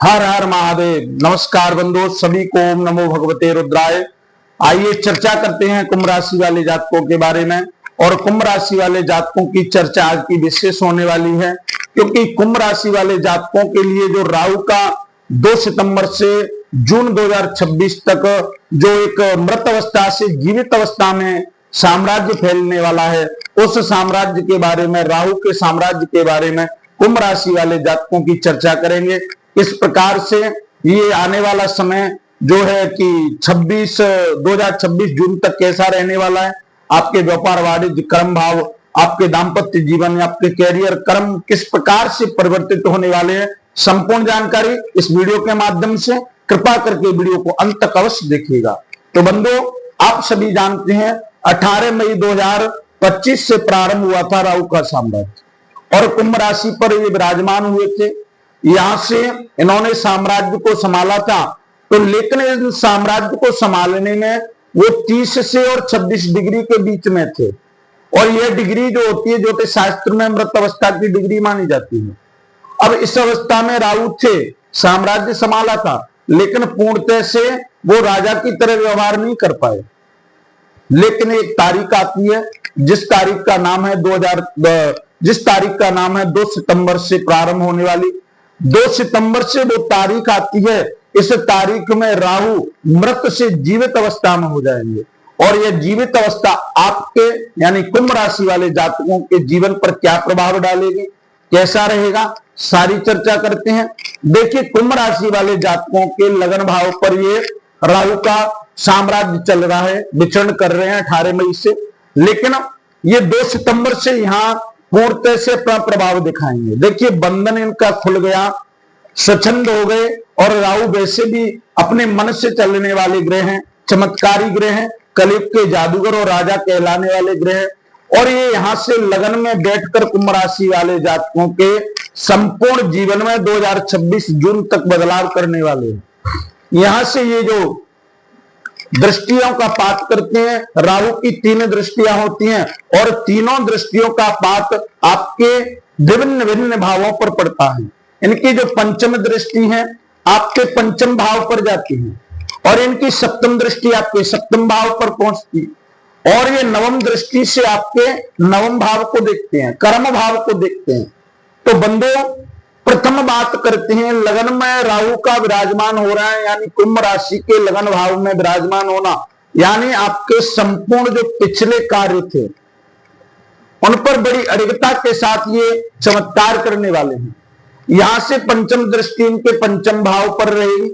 हर हर महादेव। नमस्कार बंधुओं, सभी को ओम नमो भगवते रुद्राय। आइए चर्चा करते हैं कुंभ राशि वाले जातकों के बारे में। और कुंभ राशि वाले जातकों की चर्चा आज की विशेष होने वाली है, क्योंकि कुंभ राशि वाले जातकों के लिए जो राहु का 2 सितंबर से जून 2026 तक जो एक मृत अवस्था से जीवित अवस्था में साम्राज्य फैलने वाला है, उस साम्राज्य के बारे में, राहु के साम्राज्य के बारे में कुंभ राशि वाले जातकों की चर्चा करेंगे। इस प्रकार से ये आने वाला समय जो है कि 2026 जून तक कैसा रहने वाला है, आपके व्यापार वाणिज्य कर्म भाव, आपके दाम्पत्य जीवन, आपके कैरियर कर्म किस प्रकार से परिवर्तित होने वाले हैं, संपूर्ण जानकारी इस वीडियो के माध्यम से। कृपा करके वीडियो को अंत तक अवश्य देखिएगा। तो बंधुओं, आप सभी जानते हैं 18 मई 2025 से प्रारंभ हुआ था राहु का साम्राज्य, और कुंभ राशि पर ये विराजमान हुए थे। यहां से इन्होंने साम्राज्य को संभाला था, तो लेकिन इस साम्राज्य को संभालने में वो 30 से और 26 डिग्री के बीच में थे। और यह डिग्री जो होती है ज्योतिष शास्त्र में मृत अवस्था की डिग्री मानी जाती है। अब इस अवस्था में राहु थे, साम्राज्य संभाला था, लेकिन पूर्णतः से वो राजा की तरह व्यवहार नहीं कर पाए। लेकिन एक तारीख आती है जिस तारीख का नाम है 2 सितंबर से प्रारंभ होने वाली। 2 सितंबर से वो तारीख आती है। इस तारीख में राहु मृत से जीवित अवस्था में हो जाएंगे, और यह जीवित अवस्था आपके यानी कुंभ राशि वाले जातकों के जीवन पर क्या प्रभाव डालेगी, कैसा रहेगा, सारी चर्चा करते हैं। देखिए, कुंभ राशि वाले जातकों के लगन भाव पर ये राहु का साम्राज्य चल रहा है, विचरण कर रहे हैं 18 मई से। लेकिन ये 2 सितंबर से यहां पूर्णतः से अपना प्रभाव दिखाएंगे। देखिए, बंधन इनका खुल गया, स्वच्छंद हो गए, और राहु वैसे भी अपने मन से चलने वाले ग्रह हैं, चमत्कारी ग्रह हैं, कलयुग के जादूगर और राजा कहलाने वाले ग्रह हैं। और ये यहां से लगन में बैठकर कुंभ राशि वाले जातकों के संपूर्ण जीवन में 2026 जून तक बदलाव करने वाले हैं। यहां से ये जो दृष्टियों का पात करते हैं, राहु की 3 दृष्टियां होती हैं, और तीनों दृष्टियों का पात आपके विभिन्न विभिन्न भावों पर पड़ता है। इनकी जो पंचम दृष्टि है आपके पंचम भाव पर जाती है, और इनकी सप्तम दृष्टि आपके सप्तम भाव पर पहुंचती है, और ये नवम दृष्टि से आपके नवम भाव को देखते हैं, कर्म भाव को देखते हैं। तो बंधुओं, प्रथम बात करते हैं, लगन में राहु का विराजमान हो रहा है, यानी कुंभ राशि के लगन भाव में विराजमान होना, यानी आपके संपूर्ण जो पिछले कार्य थे उन पर बड़ी अडिगता के साथ ये चमत्कार करने वाले हैं। यहां से पंचम दृष्टि इनके पंचम भाव पर रहेगी,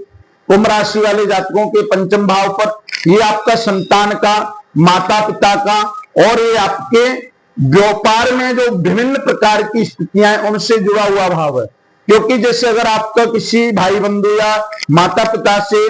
कुंभ राशि वाले जातकों के पंचम भाव पर। ये आपका संतान का, माता पिता का, और ये आपके व्यापार में जो विभिन्न प्रकार की स्थितियां हैं उनसे जुड़ा हुआ भाव है। क्योंकि जैसे अगर आपका किसी भाई बंधु या माता पिता से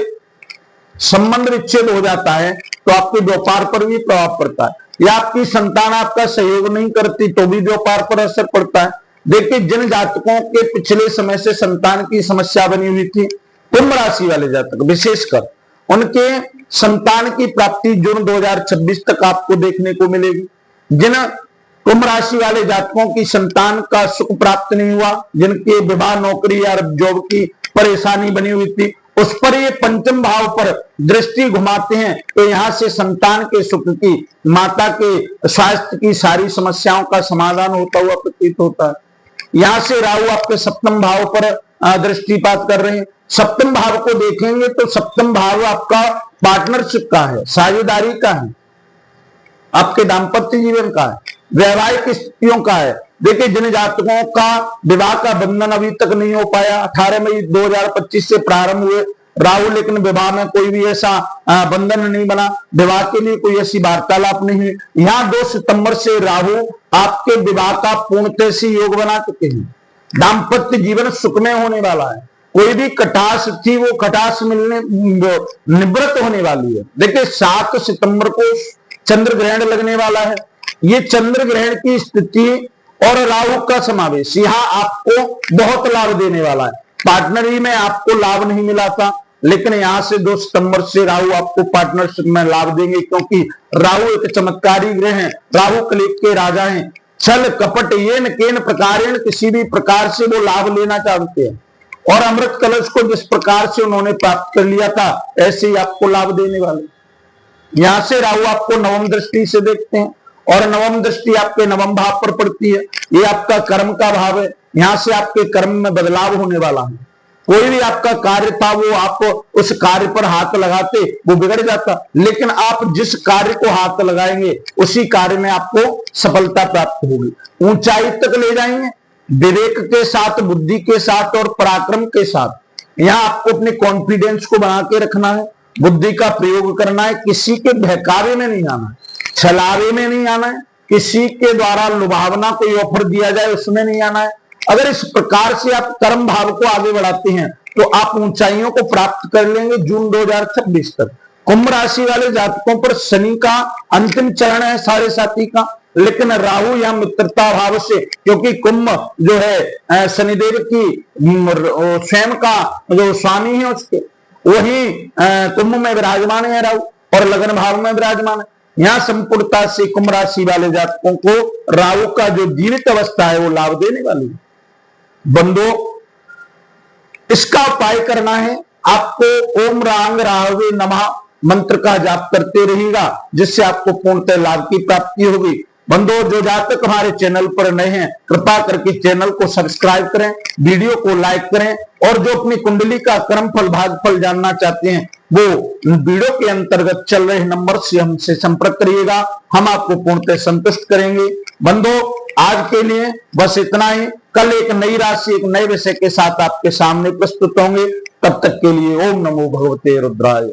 संबंध विच्छेद हो जाता है तो आपके व्यापार पर भी प्रभाव पड़ता है, या आपकी संतान आपका सहयोग नहीं करती तो भी व्यापार पर असर पड़ता है। देखिए, जिन जातकों के पिछले समय से संतान की समस्या बनी हुई थी, कुंभ राशि वाले जातक विशेषकर, उनके संतान की प्राप्ति जून 2026 तक आपको देखने को मिलेगी। जिन कुंभ राशि वाले जातकों की संतान का सुख प्राप्त नहीं हुआ, जिनके विवाह, नौकरी या जॉब की परेशानी बनी हुई थी, उस पर ये पंचम भाव पर दृष्टि घुमाते हैं, तो यहां से संतान के सुख की, माता के स्वास्थ्य की सारी समस्याओं का समाधान होता हुआ प्रतीत होता है। यहां से राहु आपके सप्तम भाव पर दृष्टिपात कर रहे हैं। सप्तम भाव को देखेंगे तो सप्तम भाव आपका पार्टनरशिप का है, साझेदारी का है, आपके दाम्पत्य जीवन का है, वैवाहिक स्थितियों का है। देखिए, जिन जातकों का विवाह का बंधन अभी तक नहीं हो पाया, 18 मई 2025 से प्रारंभ हुए राहु, लेकिन विवाह में कोई भी ऐसा बंधन नहीं बना, विवाह के लिए कोई ऐसी वार्तालाप नहीं हुई। यहाँ 2 सितंबर से राहु आपके विवाह का पूर्णतः से योग बना चुके हैं। दाम्पत्य जीवन सुखमय होने वाला है। कोई भी कटास थी वो कटास मिलने निवृत्त होने वाली है। देखिए, 7 सितंबर को चंद्र ग्रहण लगने वाला है। ये चंद्र ग्रहण की स्थिति और राहु का समावेश यहाँ आपको बहुत लाभ देने वाला है। पार्टनरी में आपको लाभ नहीं मिला था, लेकिन यहां से 2 सितंबर से राहु आपको पार्टनरशिप में लाभ देंगे, क्योंकि राहु एक चमत्कारी ग्रह है, राहु कलयुग के राजा हैं। छल कपट येन केन प्रकारेण किसी भी प्रकार से वो लाभ लेना चाहते हैं। और अमृत कलश को जिस प्रकार से उन्होंने प्राप्त कर लिया था ऐसे ही आपको लाभ देने वाले। यहां से राहु आपको नवम दृष्टि से देखते हैं और नवम दृष्टि आपके नवम भाव पर पड़ती है। ये आपका कर्म का भाव है। यहां से आपके कर्म में बदलाव होने वाला है। कोई भी आपका कार्य था वो आप उस कार्य पर हाथ लगाते वो बिगड़ जाता, लेकिन आप जिस कार्य को हाथ लगाएंगे उसी कार्य में आपको सफलता प्राप्त होगी, ऊंचाई तक ले जाएंगे। विवेक के साथ, बुद्धि के साथ और पराक्रम के साथ यहां आपको अपने कॉन्फिडेंस को बना के रखना है, बुद्धि का प्रयोग करना है। किसी के बहकावे में नहीं आना है, छलावे में नहीं आना है, किसी के द्वारा लुभावना कोई ऑफर दिया जाए उसमें नहीं आना है। अगर इस प्रकार से आप कर्म भाव को आगे बढ़ाते हैं तो आप ऊंचाइयों को प्राप्त कर लेंगे जून 2026 तक। कुंभ राशि वाले जातकों पर शनि का अंतिम चरण है 7.5 का, लेकिन राहु या मित्रता भाव से, क्योंकि कुंभ जो है शनिदेव की स्वयं का जो स्वामी है उसके, वही कुंभ में विराजमान है राहु और लगन भाव में विराजमान है। यहां संपूर्णता से कुंभ राशि वाले जातकों को राहु का जो जीवित अवस्था है वो लाभ देने वाली है। बंधुओं, इसका उपाय करना है आपको ओम रांग राहवे नमः मंत्र का जाप करते रहिएगा, जिससे आपको पूर्णतः लाभ की प्राप्ति होगी। बंधुओं, जो जातक हमारे चैनल पर नए हैं कृपा करके चैनल को सब्सक्राइब करें, वीडियो को लाइक करें और जो अपनी कुंडली का कर्मफल भागफल जानना चाहते हैं वो वीडियो के अंतर्गत चल रहे नंबर से हमसे संपर्क करिएगा, हम आपको पूर्णतः संतुष्ट करेंगे। बंधुओं, आज के लिए बस इतना ही। कल एक नई राशि, एक नए विषय के साथ आपके सामने प्रस्तुत होंगे। तब तक के लिए ओम नमो भगवते रुद्राय।